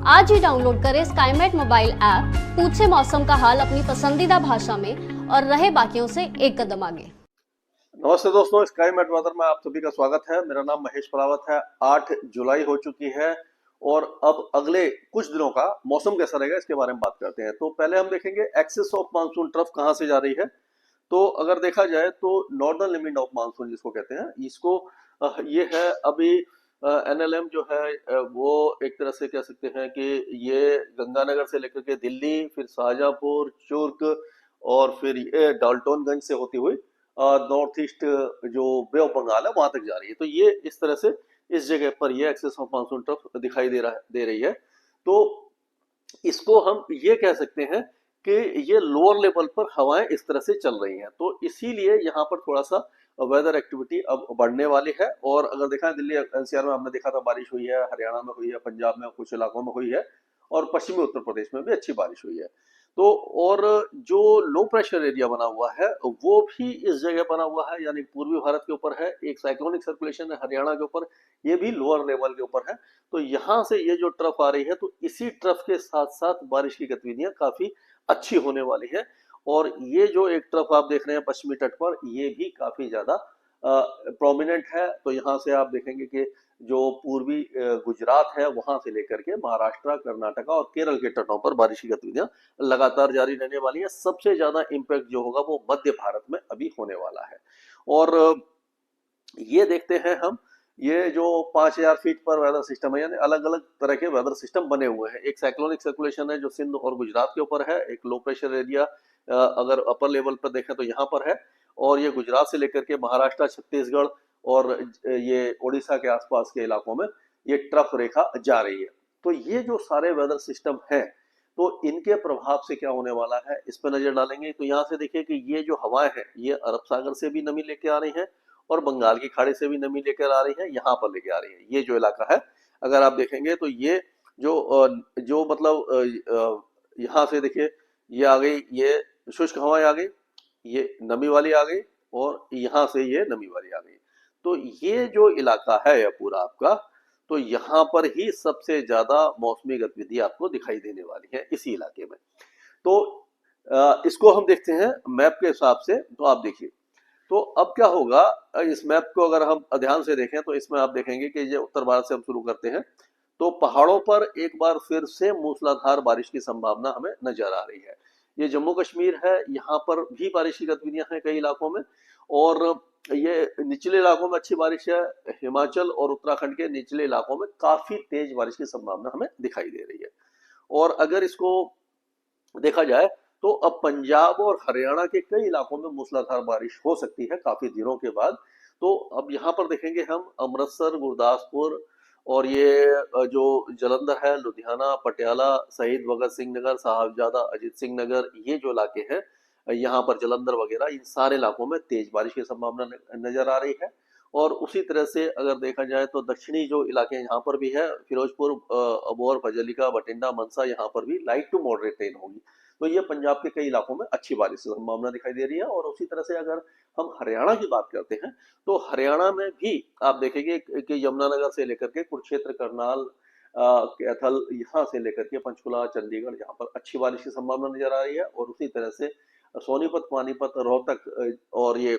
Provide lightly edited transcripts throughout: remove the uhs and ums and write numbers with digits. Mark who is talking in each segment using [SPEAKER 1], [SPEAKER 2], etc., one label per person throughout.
[SPEAKER 1] आज ही डाउनलोड करें Skymet mobile app, पूछे मौसम का हाल अपनी पसंदीदा भाषा में और रहे बाकियों से एक कदम आगे।
[SPEAKER 2] नमस्ते दोस्तों, स्काईमेट वेदर में आप सभी का स्वागत है। मेरा नाम महेश परावत है। 8 जुलाई हो चुकी है और अब अगले कुछ दिनों का मौसम कैसा रहेगा इसके बारे में बात करते हैं। तो पहले हम देखेंगे एक्सिस ऑफ मानसून ट्रफ कहां से जा रही है। तो अगर देखा जाए तो नॉर्दर्न लिमिट ऑफ मानसून जिसको कहते हैं, इसको ये है अभी एनएलएम जो है वो एक तरह से कह सकते हैं कि ये गंगानगर से लेकर के दिल्ली, फिर शाहजहांपुर, चुर्क और फिर ये डाल्टनगंज से होती हुई नॉर्थ ईस्ट जो बे ऑफ बंगाल है वहां तक जा रही है। तो ये इस तरह से इस जगह पर ये एक्सेस ऑफ मानसून ट्रफ दिखाई दे रही है। तो इसको हम ये कह सकते हैं कि ये लोअर लेवल पर हवाएं इस तरह से चल रही हैं, तो इसीलिए यहाँ पर थोड़ा सा वेदर एक्टिविटी अब बढ़ने वाली है। और अगर देखा है दिल्ली एनसीआर में हमने देखा था बारिश हुई है, हरियाणा में हुई है, पंजाब में कुछ इलाकों में हुई है और पश्चिमी उत्तर प्रदेश में भी अच्छी बारिश हुई है। तो और जो लो प्रेशर एरिया बना हुआ है वो भी इस जगह बना हुआ है, यानी पूर्वी भारत के ऊपर है। एक साइक्लोनिक सर्कुलेशन है हरियाणा के ऊपर, ये भी लोअर लेवल के ऊपर है। तो यहाँ से ये जो ट्रफ आ रही है तो इसी ट्रफ के साथ साथ बारिश की गतिविधियां काफी अच्छी होने वाली है। और ये जो एक ट्रफ आप देख रहे हैं पश्चिमी तट पर, ये भी काफी ज्यादा प्रोमिनेंट है। तो यहाँ से आप देखेंगे कि जो पूर्वी गुजरात है वहां से लेकर के महाराष्ट्र, कर्नाटका और केरल के तटों पर बारिश की गतिविधियां लगातार जारी रहने वाली है। सबसे ज्यादा इम्पैक्ट जो होगा वो मध्य भारत में अभी होने वाला है। और ये देखते हैं हम, ये जो 5000 फीट पर वेदर सिस्टम है, यानी अलग अलग तरह के वेदर सिस्टम बने हुए हैं। एक साइक्लोनिक सर्कुलेशन है जो सिंध और गुजरात के ऊपर है। एक लो प्रेशर एरिया अगर अपर लेवल पर देखें तो यहाँ पर है, और ये गुजरात से लेकर के महाराष्ट्र, छत्तीसगढ़ और ये उड़ीसा के आसपास के इलाकों में ये ट्रफ रेखा जा रही है। तो ये जो सारे वेदर सिस्टम है तो इनके प्रभाव से क्या होने वाला है इस पर नजर डालेंगे। तो यहाँ से देखिए कि ये जो हवाएं हैं ये अरब सागर से भी नमी लेके आ रही है और बंगाल की खाड़ी से भी नमी लेकर आ रही है, यहाँ पर लेके आ रही है। ये जो इलाका है अगर आप देखेंगे तो ये जो मतलब यहाँ से देखिए ये आ गई, ये शुष्क हवाएं आ गई, ये नमी वाली आ गई और यहाँ से ये नमी वाली आ गई। तो ये जो इलाका है यह पूरा आपका, तो यहाँ पर ही सबसे ज्यादा मौसमी गतिविधि आपको दिखाई देने वाली है इसी इलाके में। तो इसको हम देखते हैं मैप के हिसाब से। तो आप देखिए, तो अब क्या होगा, इस मैप को अगर हम ध्यान से देखें तो इसमें आप देखेंगे कि ये उत्तर भारत से हम शुरू करते हैं तो पहाड़ों पर एक बार फिर से मूसलाधार बारिश की संभावना हमें नजर आ रही है। ये जम्मू कश्मीर है, यहाँ पर भी बारिश की गतिविधियां हैं कई इलाकों में, और ये निचले इलाकों में अच्छी बारिश है। हिमाचल और उत्तराखंड के निचले इलाकों में काफी तेज बारिश की संभावना हमें दिखाई दे रही है। और अगर इसको देखा जाए तो अब पंजाब और हरियाणा के कई इलाकों में मूसलाधार बारिश हो सकती है काफी दिनों के बाद। तो अब यहाँ पर देखेंगे हम अमृतसर, गुरदासपुर और ये जो जलंधर है, लुधियाना, पटियाला, शहीद भगत सिंह नगर, साहबजादा अजीत सिंह नगर, ये जो इलाके हैं यहाँ पर जलंधर वगैरह, इन सारे इलाकों में तेज बारिश की संभावना नजर आ रही है। और उसी तरह से अगर देखा जाए तो दक्षिणी जो इलाके यहाँ पर भी है, फिरोजपुर, अबोहर, फजलिका, बठिंडा, मनसा, यहाँ पर भी लाइट टू मॉडरेट रेन होगी। तो ये पंजाब के कई इलाकों में अच्छी बारिश की संभावना दिखाई दे रही है। और उसी तरह से अगर हम हरियाणा की बात करते हैं तो हरियाणा में भी आप देखेंगे कि यमुनानगर से लेकर के कुरुक्षेत्र, करनाल, कैथल, यहाँ से लेकर के पंचकुला, चंडीगढ़, यहाँ पर अच्छी बारिश की संभावना नजर आ रही है। और उसी तरह से सोनीपत, पानीपत, रोहतक और ये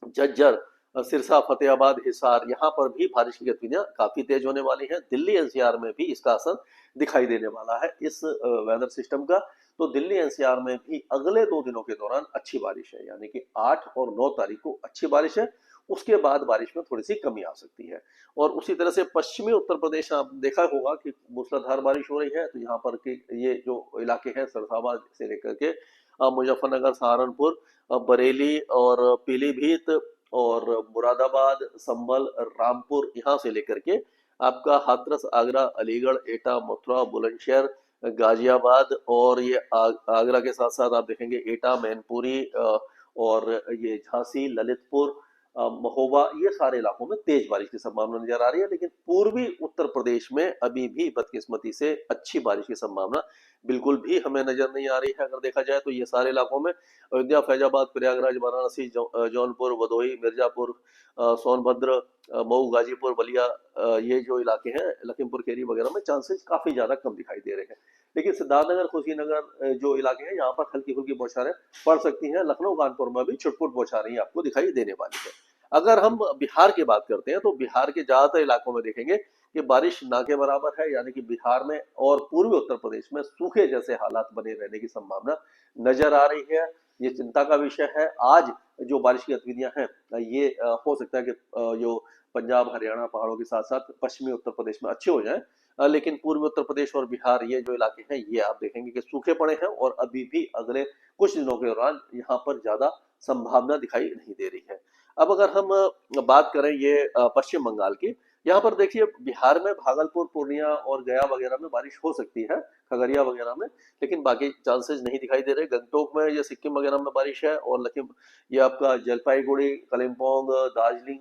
[SPEAKER 2] झज्जर, सिरसा, फतेहाबाद, हिसार, यहाँ पर भी बारिश की गतिविधियां काफी तेज होने वाली है। दिल्ली एनसीआर में भी इसका असर दिखाई देने वाला है इस वेदर सिस्टम का। तो दिल्ली एनसीआर में भी अगले 2 दिनों के दौरान अच्छी बारिश है, यानी कि 8 और 9 तारीख को अच्छी बारिश है। उसके बाद बारिश में थोड़ी सी कमी आ सकती है। और उसी तरह से पश्चिमी उत्तर प्रदेश आप देखा होगा कि मूसलाधार बारिश हो रही है। तो यहाँ पर के ये जो इलाके हैं सरसाबाद से लेकर के मुजफ्फरनगर, सहारनपुर, बरेली और पीलीभीत और मुरादाबाद, संभल, रामपुर, यहाँ से लेकर के आपका हाथरस, आगरा, अलीगढ़, एटा, मथुरा, बुलंदशहर, गाजियाबाद और ये आगरा के साथ साथ आप देखेंगे एटा, मैनपुरी और ये झांसी, ललितपुर, महोबा, ये सारे इलाकों में तेज बारिश की संभावना नजर आ रही है। लेकिन पूर्वी उत्तर प्रदेश में अभी भी बदकिस्मती से अच्छी बारिश की संभावना बिल्कुल भी हमें नजर नहीं आ रही है। अगर देखा जाए तो ये सारे इलाकों में अयोध्या, फैजाबाद, प्रयागराज, वाराणसी, जौनपुर, भदोही, मिर्जापुर, सोनभद्र, मऊ, गाजीपुर, बलिया, ये जो इलाके हैं, लखीमपुर खीरी वगैरह में चांसेस काफी ज्यादा कम दिखाई दे रहे हैं। लेकिन सिद्धार्थनगर, कुशीनगर जो इलाके हैं, यहाँ पर हल्की फुल्की बौछारें पड़ सकती हैं। लखनऊ, कानपुर में भी छुटपुट बौछारें आपको दिखाई देने वाली है। अगर हम बिहार की बात करते हैं तो बिहार के ज्यादातर इलाकों में देखेंगे कि बारिश ना के बराबर है, यानी कि बिहार में और पूर्वी उत्तर प्रदेश में सूखे जैसे हालात बने रहने की संभावना नजर आ रही है। ये चिंता का विषय है। आज जो बारिश की गतिविधियां हैं, ये हो सकता है कि जो पंजाब, हरियाणा, पहाड़ों के साथ साथ पश्चिमी उत्तर प्रदेश में अच्छे हो जाएं, लेकिन पूर्वी उत्तर प्रदेश और बिहार, ये जो इलाके हैं, ये आप देखेंगे कि सूखे पड़े हैं और अभी भी अगले कुछ दिनों के दौरान यहाँ पर ज्यादा संभावना दिखाई नहीं दे रही है। अब अगर हम बात करें ये पश्चिम बंगाल की, यहाँ पर देखिए बिहार में भागलपुर, पूर्णिया और गया वगैरह में बारिश हो सकती है, खगड़िया वगैरह में, लेकिन बाकी चांसेस नहीं दिखाई दे रहे। गंगटोक में या सिक्किम वगैरह में बारिश है, और लखीम ये आपका जलपाईगुड़ी, कलिम्पोंग, दार्जिलिंग,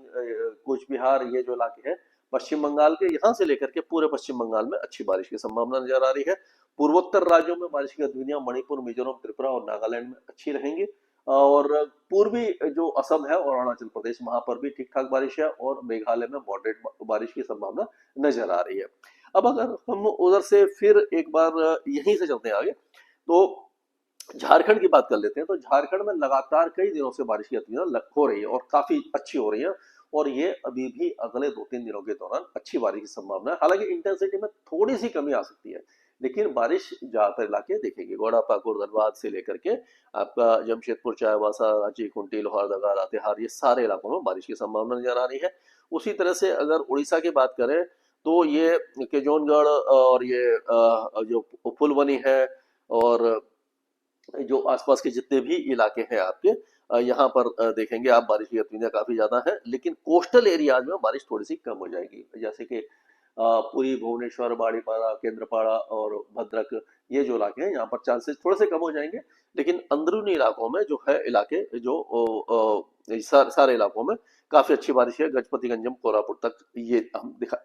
[SPEAKER 2] कूच बिहार, ये जो इलाके हैं पश्चिम बंगाल के, यहाँ से लेकर के पूरे पश्चिम बंगाल में अच्छी बारिश की संभावना नजर आ रही है। पूर्वोत्तर राज्यों में बारिश की गतिविधियां मणिपुर, मिजोरम, त्रिपुरा और नागालैंड में अच्छी रहेंगी, और पूर्वी जो असम है और अरुणाचल प्रदेश, वहां पर भी ठीक ठाक बारिश है, और मेघालय में मॉडरेट बारिश की संभावना नजर आ रही है। अब अगर हम उधर से फिर एक बार यहीं से चलते हैं आगे, तो झारखंड की बात कर लेते हैं। तो झारखंड में लगातार कई दिनों से बारिश की गतिविधियां हो रही है और काफी अच्छी हो रही है, और ये अभी भी अगले 2-3 दिनों के दौरान अच्छी बारिश की संभावना है। हालांकि इंटेंसिटी में थोड़ी सी कमी आ सकती है, लेकिन बारिश ज्यादातर इलाके देखेंगे, गोड़ा, पाकुड़, धनबाद से लेकर के आपका जमशेदपुर, चाईबासा, रांची, खूंटी, लोहरदगा, लातेहार, ये सारे इलाकों में बारिश की संभावना नजर आ रही है। उसी तरह से अगर उड़ीसा की बात करें तो ये केजोनगढ़ और ये जो फुलवनी है, और जो आसपास के जितने भी इलाके हैं आपके, यहाँ पर देखेंगे आप बारिश की गतिविधियां काफी ज्यादा है। लेकिन कोस्टल एरियाज में बारिश थोड़ी सी कम हो जाएगी, जैसे कि पुरी, भुवनेश्वर, बाड़ीपाड़ा, केंद्रपाड़ा और भद्रक, ये जो इलाके हैं, यहाँ पर चांसेस थोड़े से कम हो जाएंगे। लेकिन अंदरूनी इलाकों में जो है इलाके, जो सारे इलाकों में काफी अच्छी बारिश है। गजपतिगंजम, कोरापुट तक ये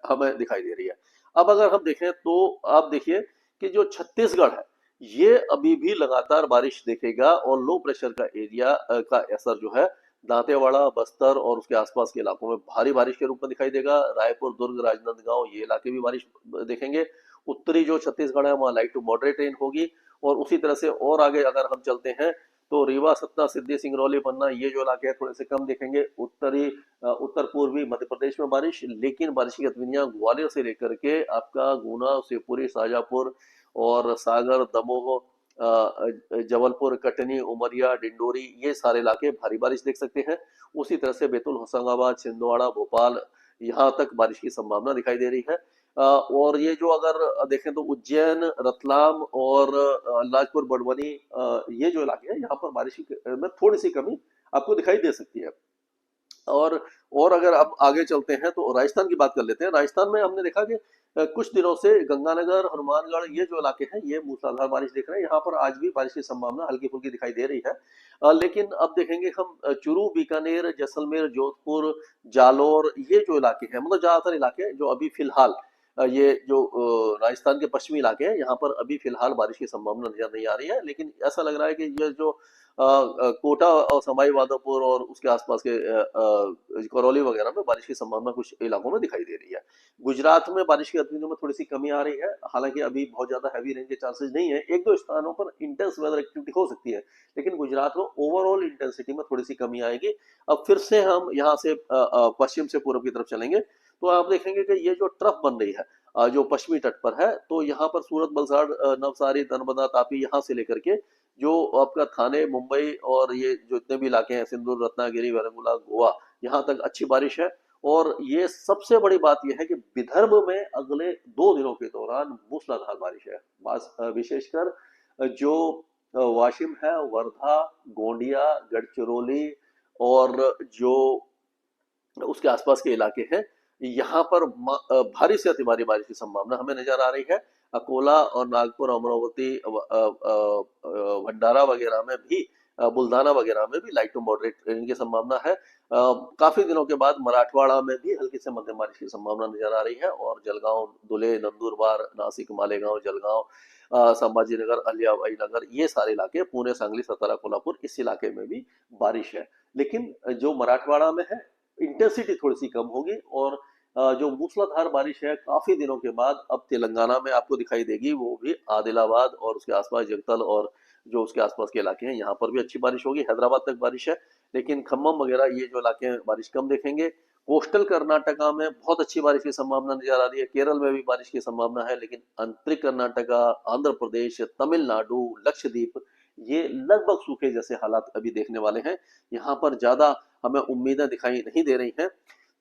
[SPEAKER 2] हमें दिखाई दे रही है। अब अगर हम देखें तो आप देखिए कि जो छत्तीसगढ़ है, ये अभी भी लगातार बारिश देखेगा, और लो प्रेशर का एरिया का असर जो है दांतेवाड़ा, बस्तर और उसके आसपास के इलाकों में भारी बारिश के रूप में दिखाई देगा। रायपुर, दुर्ग, राजनांदगांव, ये इलाके भी बारिश देखेंगे। उत्तरी जो छत्तीसगढ़ है, वहाँ लाइट टू मॉडरेट रेन होगी, और उसी तरह से और आगे अगर हम चलते हैं तो रीवा, सतना, सिद्धि, सिंगरौली, पन्ना, ये जो इलाके हैं थोड़े से कम दिखेंगे। उत्तर पूर्वी मध्य प्रदेश में बारिश, लेकिन बारिश की गतिविधियां ग्वालियर से लेकर के आपका गुना, शिवपुरी, शाजापुर और सागर, दमोह, जबलपुर, कटनी, उमरिया, डिंडोरी, ये सारे इलाके भारी बारिश देख सकते हैं। उसी तरह से बैतूल, होशंगाबाद, छिंदवाड़ा, भोपाल, यहाँ तक बारिश की संभावना दिखाई दे रही है। और ये जो अगर देखें तो उज्जैन, रतलाम और अलीराजपुर, बड़वानी, ये जो इलाके हैं, यहाँ पर बारिश में थोड़ी सी कमी आपको दिखाई दे सकती है। और अगर अब आगे चलते हैं तो राजस्थान की बात कर लेते हैं। राजस्थान में हमने देखा कि कुछ दिनों से गंगानगर, हनुमानगढ़, ये जो इलाके हैं, ये मूसलाधार बारिश देख रहे हैं। यहाँ पर आज भी बारिश की संभावना हल्की फुल्की दिखाई दे रही है। लेकिन अब देखेंगे हम चूरू, बीकानेर, जैसलमेर, जोधपुर, जालौर, ये जो इलाके हैं, मतलब ज्यादातर इलाके जो अभी फिलहाल ये जो राजस्थान के पश्चिमी इलाके हैं, यहाँ पर अभी फिलहाल बारिश की संभावना नजर नहीं आ रही है। लेकिन ऐसा लग रहा है कि ये जो कोटा और सवाई माधोपुर और उसके आसपास के करौली वगैरह में बारिश की संभावना कुछ इलाकों में दिखाई दे रही है। गुजरात में बारिश की गतिविधियों में थोड़ी सी कमी आ रही है, हालांकि अभी बहुत ज्यादा हैवी रेन के चांसेस नहीं है। एक दो स्थानों पर इंटेंस वेदर एक्टिविटी हो सकती है, लेकिन गुजरात में ओवरऑल इंटेंसिटी में थोड़ी सी कमी आएगी। अब फिर से हम यहाँ से पश्चिम से पूर्व की तरफ चलेंगे तो आप देखेंगे कि ये जो ट्रफ बन रही है जो पश्चिमी तट पर है, तो यहाँ पर सूरत, वलसाड़, नवसारी, नर्मदा, तापी, यहाँ से लेकर के जो आपका थाने, मुंबई और ये जो इतने भी इलाके हैं, सिंदूर, रत्नागिरी, वेरंगुला, गोवा, यहाँ तक अच्छी बारिश है। और ये सबसे बड़ी बात यह है कि विदर्भ में अगले 2 दिनों के दौरान मूसलाधार बारिश है। विशेषकर जो वाशिम है, वर्धा, गोंडिया, गढ़चिरौली और जो उसके आसपास के इलाके हैं, यहाँ पर भारी से अति भारी बारिश की संभावना हमें नजर आ रही है। अकोला और नागपुर, अमरावती, भंडारा वगैरह में भी बुल्धाना वगैरह में भी लाइट टू मॉडरेट रेन की संभावना है। काफी दिनों के बाद मराठवाड़ा में भी हल्की से मध्यम बारिश की संभावना नजर आ रही है और जलगांव, धुले, नंदुरबार, नासिक, मालेगांव, जलगांव, संभाजीनगर, अहिल्याबाई नगर, ये सारे इलाके, पुणे, सांगली, सतारा, कोल्हापुर, इस इलाके में भी बारिश है। लेकिन जो मराठवाड़ा में है इंटेंसिटी थोड़ी सी कम होगी और जो मूसलाधार बारिश है काफी दिनों के बाद अब तेलंगाना में आपको दिखाई देगी, वो भी आदिलाबाद और उसके आसपास जगतल और जो उसके आसपास के इलाके हैं यहाँ पर भी अच्छी बारिश होगी। हैदराबाद तक बारिश है, लेकिन खम्मम वगैरह ये जो इलाके हैं बारिश कम देखेंगे। कोस्टल कर्नाटका में बहुत अच्छी बारिश की संभावना नजर आ रही है, केरल में भी बारिश की संभावना है, लेकिन आंतरिक कर्नाटका, आंध्र प्रदेश, तमिलनाडु, लक्षद्वीप, ये लगभग सूखे जैसे हालात अभी देखने वाले हैं। यहाँ पर ज्यादा हमें उम्मीदें दिखाई नहीं दे रही हैं।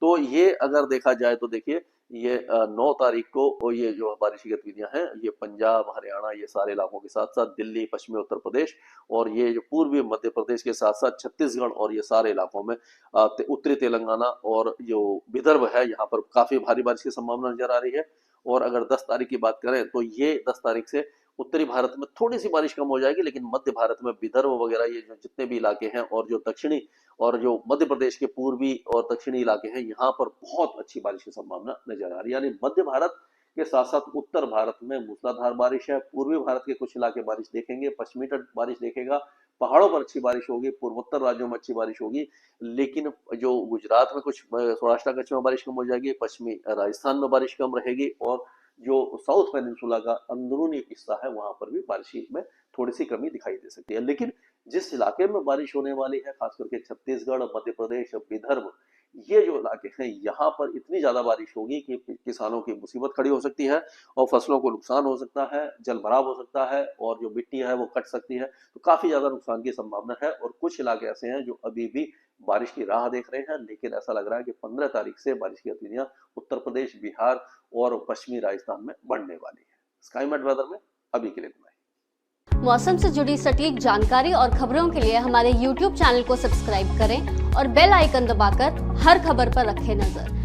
[SPEAKER 2] तो ये अगर देखा जाए तो देखिए ये 9 तारीख को ये जो बारिश की गतिविधियां हैं ये पंजाब, हरियाणा, ये सारे इलाकों के साथ साथ दिल्ली, पश्चिमी उत्तर प्रदेश और ये जो पूर्वी मध्य प्रदेश के साथ साथ छत्तीसगढ़ और ये सारे इलाकों में उत्तरी तेलंगाना और जो विदर्भ है यहाँ पर काफी भारी बारिश की संभावना नजर आ रही है। और अगर 10 तारीख की बात करें तो ये 10 तारीख से उत्तरी भारत में थोड़ी सी बारिश कम हो जाएगी, लेकिन मध्य भारत में विदर्भ वगैरह ये जो जितने भी इलाके हैं और जो दक्षिणी और जो मध्य प्रदेश के पूर्वी और दक्षिणी इलाके हैं यहाँ पर बहुत अच्छी बारिश की संभावना नजर आ रही है। यानी मध्य भारत के साथ साथ उत्तर भारत में मूसलाधार बारिश है। पूर्वी भारत के कुछ इलाके बारिश देखेंगे, पश्चिमी तट बारिश देखेगा, पहाड़ों पर अच्छी बारिश होगी, पूर्वोत्तर राज्यों में अच्छी बारिश होगी, लेकिन जो गुजरात में कुछ सौराष्ट्र कच्छ में बारिश कम हो जाएगी, पश्चिमी राजस्थान में बारिश कम रहेगी और जो साउथ पेनिनसुला का अंदरूनी हिस्सा है वहां पर भी बारिश में थोड़ी सी कमी दिखाई दे सकती है। लेकिन जिस इलाके में बारिश होने वाली है खास करके छत्तीसगढ़, मध्य प्रदेश, विदर्भ, ये जो इलाके हैं यहाँ पर इतनी ज्यादा बारिश होगी कि किसानों की मुसीबत खड़ी हो सकती है और फसलों को नुकसान हो सकता है, जल भराव हो सकता है और जो मिट्टी है वो कट सकती है। तो काफी ज्यादा नुकसान की संभावना है और कुछ इलाके ऐसे हैं जो अभी भी बारिश की राह देख रहे हैं, लेकिन ऐसा लग रहा है कि 15 तारीख से बारिश की गतिविधियां उत्तर प्रदेश, बिहार और पश्चिमी राजस्थान में बढ़ने वाली है। स्काईमेट वेदर में अभी के लिए इतना ही।
[SPEAKER 1] मौसम से जुड़ी सटीक जानकारी और खबरों के लिए हमारे YouTube चैनल को सब्सक्राइब करें और बेल आइकन दबाकर हर खबर पर रखें नजर।